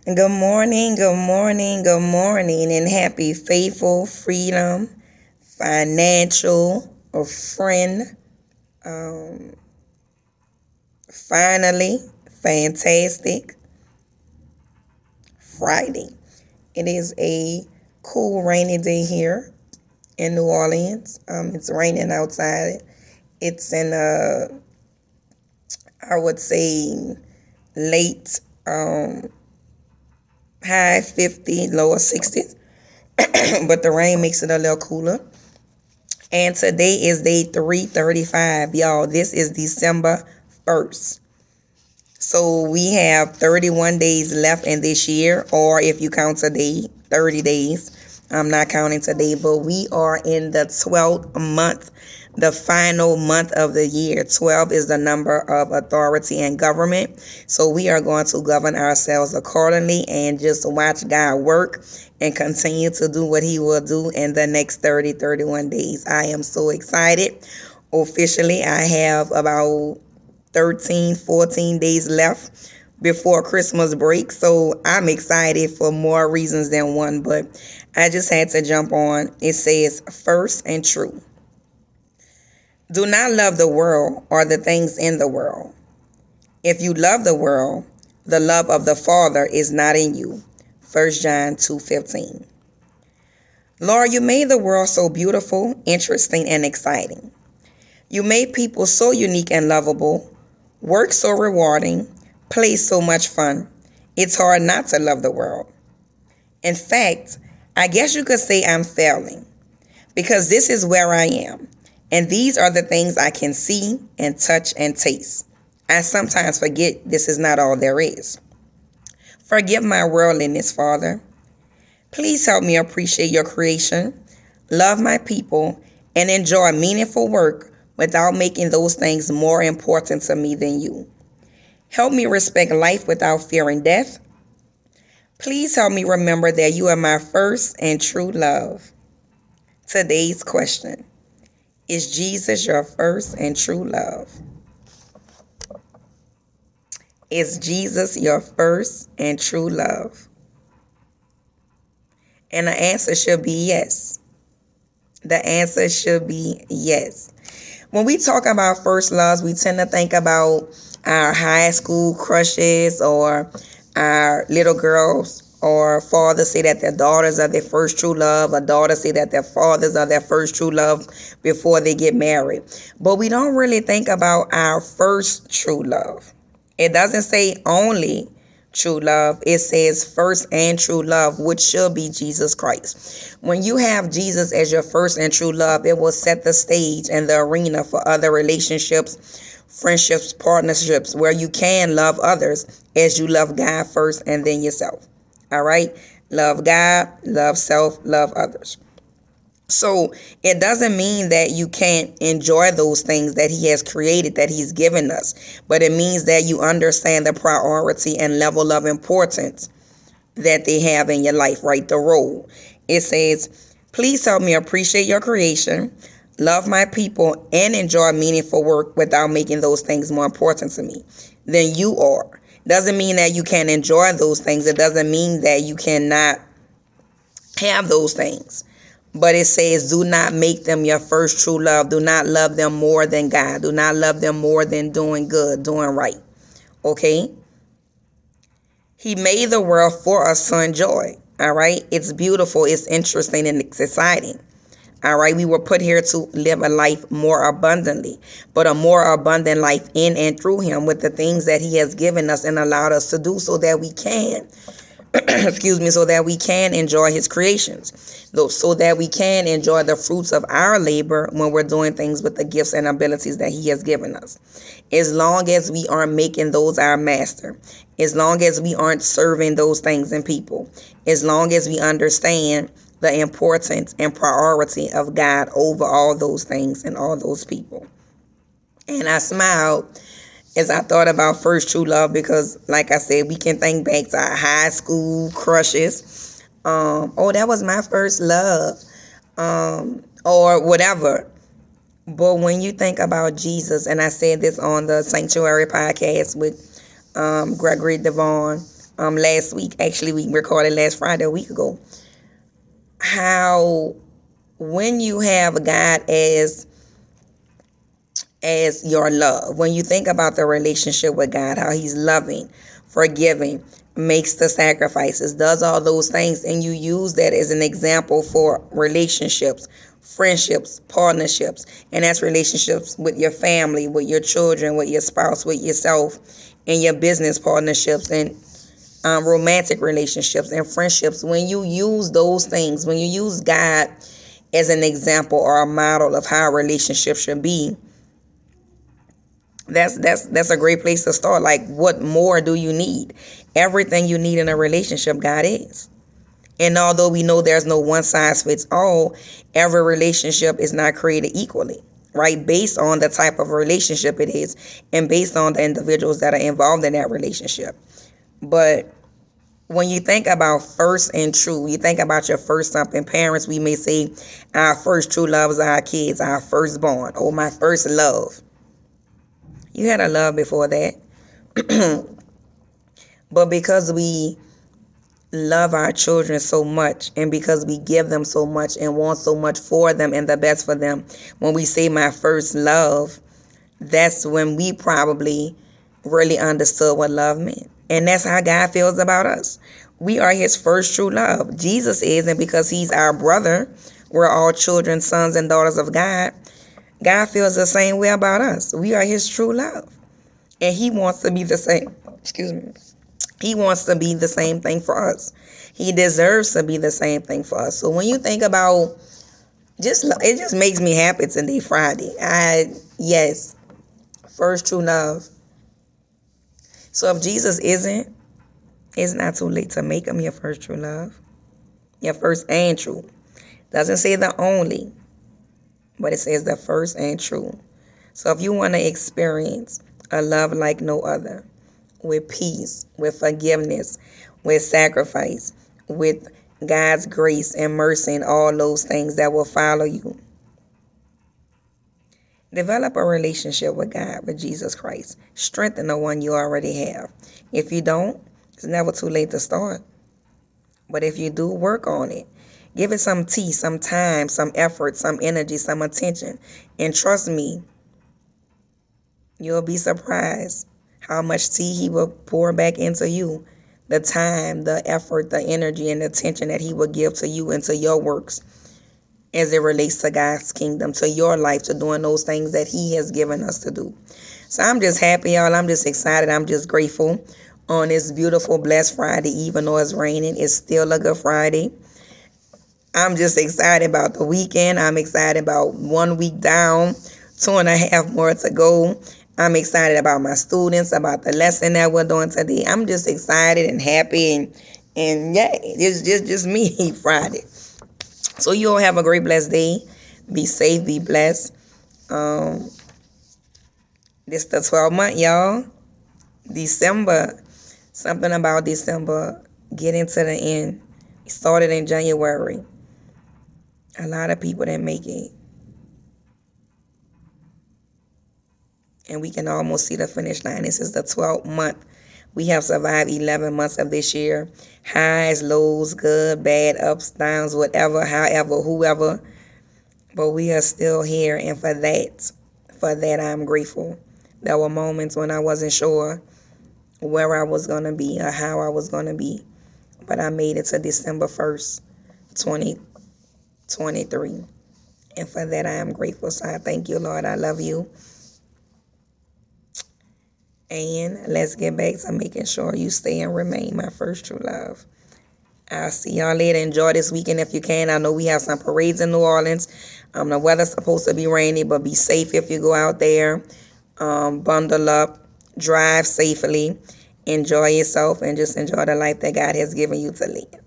Good morning, good morning, good morning, and happy faithful freedom, financial, or friend. Um, Finally, fantastic Friday. It is a cool, rainy day here in New Orleans. It's raining outside. It's in I would say late high 50, lower 60s, but the rain makes it a little cooler. And today is day 335, y'all. This is December 1st. So we have 31 days left in this year, or if you count today, 30 days. I'm not counting today, but we are in the 12th month, the final month of the year. 12 is the number of authority and government. So we are going to govern ourselves accordingly and just watch God work and continue to do what he will do in the next 31 days. I am so excited. Officially, I have about 13, 14 days left before Christmas break. So I'm excited for more reasons than one, but I just had to jump on. It says, first and true. Do not love the world or the things in the world. If you love the world, the love of the Father is not in you. 1 John 2:15. Lord, you made the world so beautiful, interesting, and exciting. You made people so unique and lovable, work so rewarding, play so much fun. It's hard not to love the world. In fact, I guess you could say I'm failing because this is where I am. And these are the things I can see and touch and taste. I sometimes forget this is not all there is. Forgive my worldliness, Father. Please help me appreciate your creation, love my people, and enjoy meaningful work without making those things more important to me than you. Help me respect life without fearing death. Please help me remember that you are my first and true love. Today's question: is Jesus your first and true love? Is Jesus your first and true love? And the answer should be yes. The answer should be yes. When we talk about first loves, we tend to think about our high school crushes or our little girls or fathers say that their daughters are their first true love, or daughters say that their fathers are their first true love before they get married. But we don't really think about our first true love. It doesn't say only true love. It says first and true love, which should be Jesus Christ. When you have Jesus as your first and true love, it will set the stage and the arena for other relationships, friendships, partnerships, where you can love others as you love God first and then yourself. All right? Love God, love self, love others. So it doesn't mean that you can't enjoy those things that he has created, that he's given us, but it means that you understand the priority and level of importance that they have in your life, right? The role. It says, please help me appreciate your creation, love my people, and enjoy meaningful work without making those things more important to me than you are. Doesn't mean that you can't enjoy those things. It doesn't mean that you cannot have those things. But it says, do not make them your first true love. Do not love them more than God. Do not love them more than doing good, doing right. Okay? He made the world for us to enjoy. All right? It's beautiful, it's interesting, and it's exciting. All right? We were put here to live a life more abundantly, but a more abundant life in and through him with the things that he has given us and allowed us to do so that we can so that we can enjoy his creations, so that we can enjoy the fruits of our labor when we're doing things with the gifts and abilities that he has given us. As long as we aren't making those our master, as long as we aren't serving those things in people, as long as we understand the importance and priority of God over all those things and all those people. And I smiled as I thought about first true love because, like I said, we can think back to our high school crushes. Oh, that was my first love, or whatever. But when you think about Jesus, and I said this on the Sanctuary podcast with Gregory Devon, last week. Actually, we recorded last Friday, a week ago. How when you have God as your love, when you think about the relationship with God, how he's loving, forgiving, makes the sacrifices, does all those things, and you use that as an example for relationships, friendships, partnerships, and that's relationships with your family, with your children, with your spouse, with yourself, and your business partnerships, and romantic relationships and friendships. When you use those things, when you use God as an example or a model of how a relationship should be, that's a great place to start. Like, what more do you need? Everything you need in a relationship, God is. And although we know there's no one size fits all, every relationship is not created equally, right? Based on the type of relationship it is and based on the individuals that are involved in that relationship. But when you think about first and true, you think about your first something. Parents, we may say our first true love is our kids, our firstborn, or my first love. You had a love before that. But because we love our children so much and because we give them so much and want so much for them and the best for them, when we say my first love, that's when we probably really understood what love meant. And that's how God feels about us. We are his first true love. Jesus is, and because he's our brother, we're all children, sons, and daughters of God. God feels the same way about us. We are his true love. And he wants to be the same. Excuse me. He wants to be the same thing for us. He deserves to be the same thing for us. So when you think about it just makes me happy today, Friday. Yes, first true love. So if Jesus isn't, it's not too late to make him your first true love. Your first and true. Doesn't say the only, but it says the first and true. So if you want to experience a love like no other, with peace, with forgiveness, with sacrifice, with God's grace and mercy and all those things that will follow you, develop a relationship with God, with Jesus Christ. Strengthen the one you already have. If you don't, it's never too late to start. But if you do, work on it. Give it some tea, some time, some effort, some energy, some attention. And trust me, you'll be surprised how much tea he will pour back into you. The time, the effort, the energy, and the attention that he will give to you and to your works as it relates to God's kingdom, to your life, to doing those things that he has given us to do. So I'm just happy, y'all. I'm just excited. I'm just grateful on this beautiful, blessed Friday. Even though it's raining, it's still a good Friday. I'm just excited about the weekend. I'm excited about 1 week down, 2.5 more to go. I'm excited about my students, about the lesson that we're doing today. I'm just excited and happy and yeah, it's just me Friday. So you all have a great, blessed day. Be safe, be blessed. This the 12th month, y'all. December. Something about December getting to the end. It started in January. A lot of people didn't make it. And we can almost see the finish line. This is the 12th month. We have survived 11 months of this year. Highs, lows, good, bad, ups, downs, whatever, however, whoever. But we are still here. And for that I'm grateful. There were moments when I wasn't sure where I was going to be or how I was going to be. But I made it to December 1st, 2023. And for that I am grateful. So I thank you, Lord. I love you. And let's get back to making sure you stay and remain my first true love. I'll see y'all later. Enjoy this weekend if you can. I know we have some parades in New Orleans. The weather's supposed to be rainy, but be safe if you go out there. Bundle up, drive safely, enjoy yourself, and just enjoy the life that God has given you to live.